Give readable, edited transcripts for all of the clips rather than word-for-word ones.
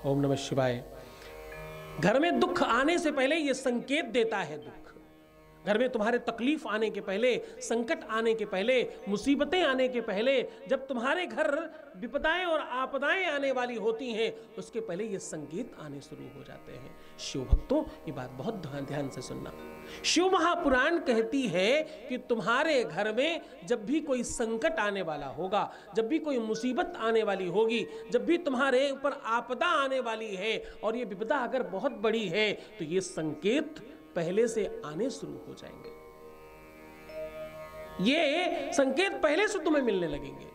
ओम नमः शिवाय। घर में दुख आने से पहले यह संकेत देता है, दुख घर में तुम्हारे तकलीफ आने के पहले, संकट आने के पहले, मुसीबतें आने के पहले, जब तुम्हारे घर विपदाएं और आपदाएं आने वाली होती हैं, उसके पहले ये संकेत आने शुरू हो जाते हैं। शिव भक्तों, ये बात बहुत ध्यान से सुनना। शिव महापुराण कहती है कि तुम्हारे घर में जब भी कोई संकट आने वाला होगा, जब भी कोई मुसीबत आने वाली होगी, जब भी तुम्हारे ऊपर आपदा आने वाली है और ये विपदा अगर बहुत बड़ी है, तो ये संकेत पहले से आने शुरू हो जाएंगे। ये संकेत पहले से तुम्हें मिलने लगेंगे।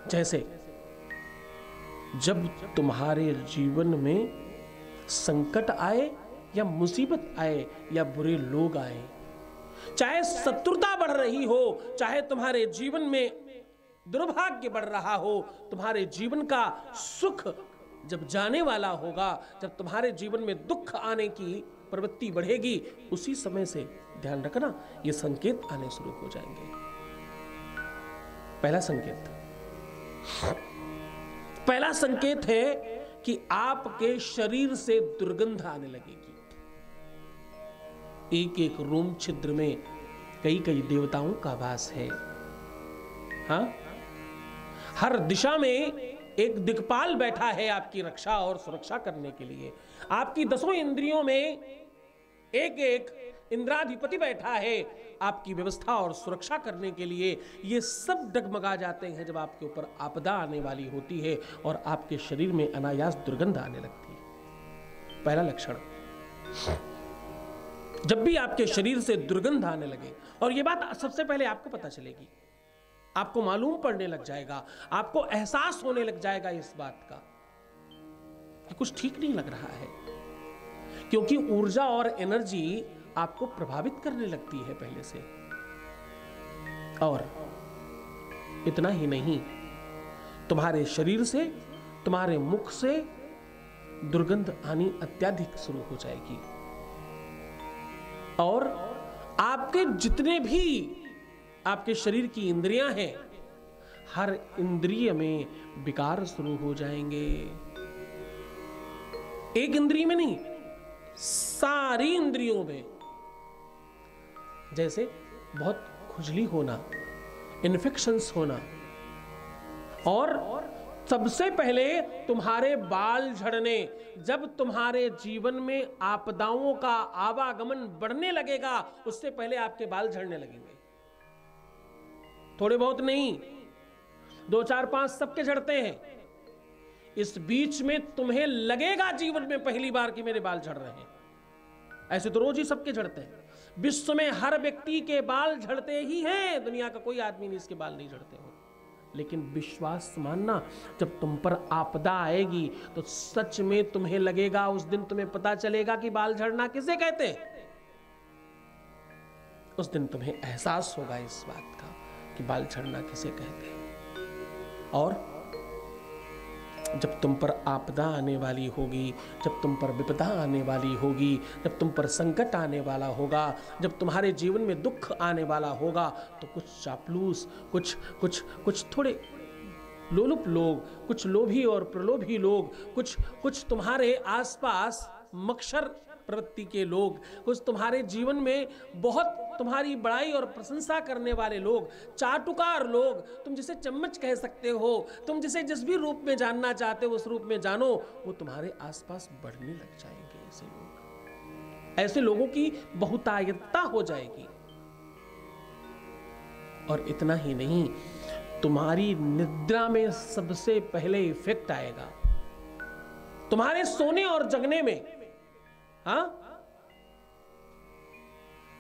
जैसे जब तुम्हारे जीवन में संकट आए या मुसीबत आए या बुरे लोग आए, चाहे शत्रुता बढ़ रही हो, चाहे तुम्हारे जीवन में दुर्भाग्य बढ़ रहा हो, तुम्हारे जीवन का सुख जब जाने वाला होगा, जब तुम्हारे जीवन में दुख आने की प्रवृत्ति बढ़ेगी, उसी समय से ध्यान रखना ये संकेत आने शुरू हो जाएंगे। पहला संकेत है कि आपके शरीर से दुर्गंध आने लगेगी। एक एक रोम छिद्र में कई कई देवताओं का वास है। हाँ, हर दिशा में एक दिक्पाल बैठा है आपकी रक्षा और सुरक्षा करने के लिए। आपकी 10 इंद्रियों में एक एक इंद्राधिपति बैठा है आपकी व्यवस्था और सुरक्षा करने के लिए। ये सब डगमगा जाते हैं जब आपके ऊपर आपदा आने वाली होती है और आपके शरीर में अनायास दुर्गंध आने लगती है। पहला लक्षण, जब भी आपके शरीर से दुर्गंध आने लगे, और यह बात सबसे पहले आपको पता चलेगी, आपको मालूम पड़ने लग जाएगा, आपको एहसास होने लग जाएगा इस बात का कि कुछ ठीक नहीं लग रहा है, क्योंकि ऊर्जा और एनर्जी आपको प्रभावित करने लगती है पहले से। और इतना ही नहीं, तुम्हारे शरीर से, तुम्हारे मुख से दुर्गंध आनी अत्यधिक शुरू हो जाएगी। और आपके जितने भी आपके शरीर की इंद्रियां हैं, हर इंद्रिय में विकार शुरू हो जाएंगे। एक इंद्रिय में नहीं, सारी इंद्रियों में। जैसे बहुत खुजली होना, इन्फेक्शंस होना, और सबसे पहले तुम्हारे बाल झड़ने। जब तुम्हारे जीवन में आपदाओं का आवागमन बढ़ने लगेगा, उससे पहले आपके बाल झड़ने लगेंगे। थोड़े बहुत नहीं, 2, 4, 5 सबके झड़ते हैं। इस बीच में तुम्हें लगेगा जीवन में पहली बार कि मेरे बाल झड़ रहे हैं। ऐसे तो रोज ही सबके झड़ते हैं। विश्व में हर व्यक्ति के बाल झड़ते ही हैं, दुनिया का कोई आदमी नहीं इसके बाल नहीं झड़ते हो। लेकिन विश्वास मानना, जब तुम पर आपदा आएगी तो सच में तुम्हें लगेगा, उस दिन तुम्हें पता चलेगा कि बाल झड़ना किसे कहते हैं। उस दिन तुम्हें एहसास होगा इस बात का कि बाल झड़ना किसे कहते हैं। और जब तुम पर आपदा आने वाली होगी, जब तुम पर विपदा आने वाली होगी, जब तुम पर संकट आने वाला होगा, जब तुम्हारे जीवन में दुख आने वाला होगा, तो कुछ चापलूस, कुछ थोड़े लोलुप लोग, कुछ लोभी और प्रलोभी लोग, कुछ तुम्हारे आसपास मक्षर प्रवृत्ति के लोग, कुछ तुम्हारे जीवन में बहुत तुम्हारी बड़ाई और प्रशंसा करने वाले लोग, चाटुकार लोग, तुम जिसे चम्मच कह सकते हो, तुम जिसे जिस भी रूप में जानना चाहते हो उस रूप में जानो, वो तुम्हारे आसपास बढ़ने लग जाएंगे। ऐसे लोगों की बहुतायतता हो जाएगी। और इतना ही नहीं, तुम्हारी निद्रा में सबसे पहले इफेक्ट आएगा, तुम्हारे सोने और जगने में। हाँ,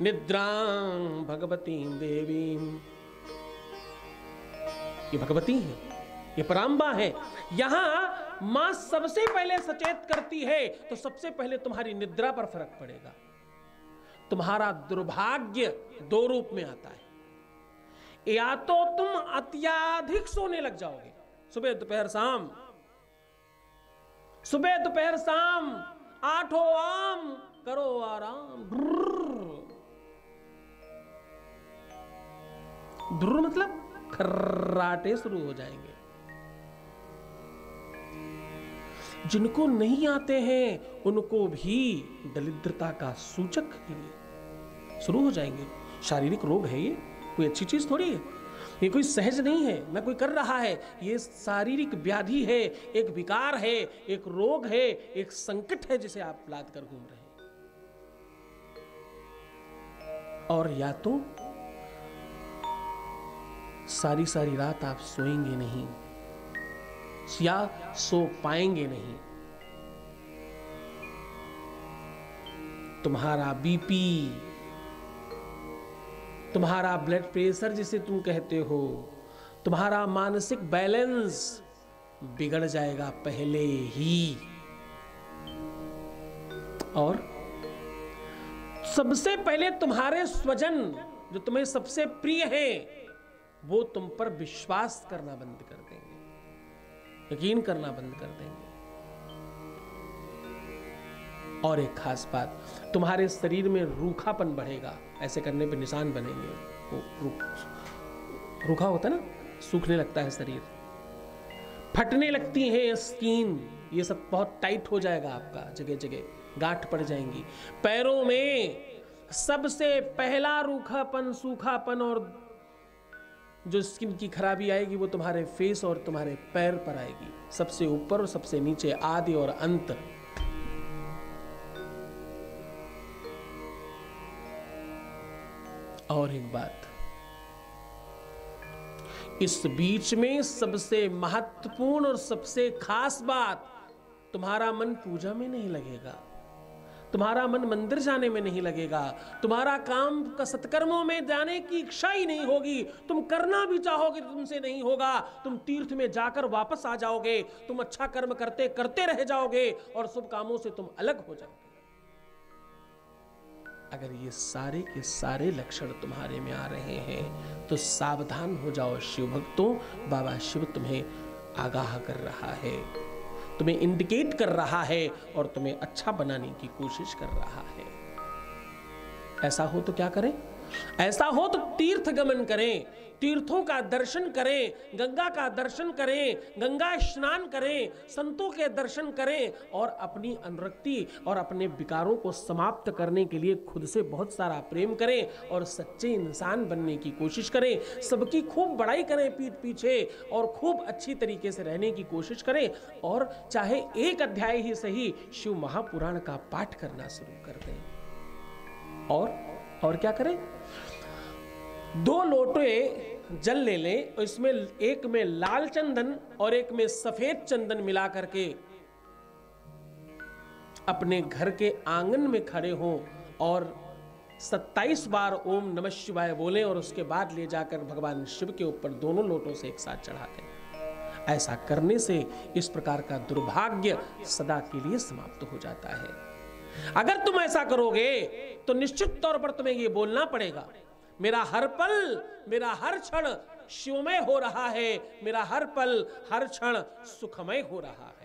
निद्रां भगवती देवी, ये भगवती है, ये पराम्बा है। यहां मां सबसे पहले सचेत करती है, तो सबसे पहले तुम्हारी निद्रा पर फर्क पड़ेगा। तुम्हारा दुर्भाग्य 2 रूप में आता है। या तो तुम अत्यधिक सोने लग जाओगे, सुबह दोपहर शाम, सुबह दोपहर शाम 8 आम करो आराम। ध्रुर मतलब खर्राटे शुरू हो जाएंगे। जिनको नहीं आते हैं उनको भी दरिद्रता का सूचक ये शुरू हो जाएंगे। शारीरिक रोग है ये, कोई अच्छी चीज थोड़ी है, ये कोई सहज नहीं है ना कोई कर रहा है, ये शारीरिक व्याधि है, एक विकार है, एक रोग है, एक संकट है जिसे आप लाद कर घूम रहे हैं। और या तो सारी सारी रात आप सोएंगे नहीं या सो पाएंगे नहीं, तुम्हारा बीपी, तुम्हारा ब्लड प्रेशर जिसे तुम कहते हो, तुम्हारा मानसिक बैलेंस बिगड़ जाएगा पहले ही। और सबसे पहले तुम्हारे स्वजन जो तुम्हें सबसे प्रिय हैं वो तुम पर विश्वास करना बंद कर देंगे, यकीन करना बंद कर देंगे। और एक खास बात, तुम्हारे शरीर में रूखापन बढ़ेगा, ऐसे करने पे निशान बनेंगे। रूखा होता है ना, सूखने लगता है शरीर, फटने लगती है स्किन, ये सब बहुत टाइट हो जाएगा आपका, जगह जगह गांठ पड़ जाएंगी। पैरों में सबसे पहला रूखापन, सूखापन और जो स्किन की खराबी आएगी वो तुम्हारे फेस और तुम्हारे पैर पर आएगी, सबसे ऊपर और सबसे नीचे, आदि और अंत। और एक बात, इस बीच में सबसे महत्वपूर्ण और सबसे खास बात, तुम्हारा मन पूजा में नहीं लगेगा, तुम्हारा मन मंदिर जाने में नहीं लगेगा, तुम्हारा काम का सत्कर्मों में जाने की इच्छा ही नहीं होगी, तुम करना भी चाहोगे तो तुमसे नहीं होगा, तुम तीर्थ में जाकर वापस आ जाओगे, तुम अच्छा कर्म करते करते रह जाओगे और शुभ कामों से तुम अलग हो जाओगे। अगर ये सारे के सारे लक्षण तुम्हारे में आ रहे हैं तो सावधान हो जाओ शिव भक्तों, बाबा शिव तुम्हें आगाह कर रहा है, तुम्हें इंडिकेट कर रहा है और तुम्हें अच्छा बनाने की कोशिश कर रहा है। ऐसा हो तो क्या करें? ऐसा हो तो तीर्थ गमन करें, तीर्थों का दर्शन करें, गंगा का दर्शन करें, गंगा स्नान करें, संतों के दर्शन करें और अपनी अनुरक्ति और अपने विकारों को समाप्त करने के लिए खुद से बहुत सारा प्रेम करें और सच्चे इंसान बनने की कोशिश करें। सबकी खूब बड़ाई करें पीठ पीछे और खूब अच्छी तरीके से रहने की कोशिश करें और चाहे एक अध्याय ही सही शिव महापुराण का पाठ करना शुरू कर दें। और क्या करें? 2 लोटे जल ले लें और इसमें एक में लाल चंदन और एक में सफेद चंदन मिला करके अपने घर के आंगन में खड़े हों और 27 बार ओम नमः शिवाय बोलें और उसके बाद ले जाकर भगवान शिव के ऊपर दोनों लोटों से एक साथ चढ़ा दें। ऐसा करने से इस प्रकार का दुर्भाग्य सदा के लिए समाप्त हो जाता है। अगर तुम ऐसा करोगे तो निश्चित तौर पर तुम्हें यह बोलना पड़ेगा, मेरा हर पल, मेरा हर क्षण शिवमय हो रहा है, मेरा हर पल हर क्षण सुखमय हो रहा है।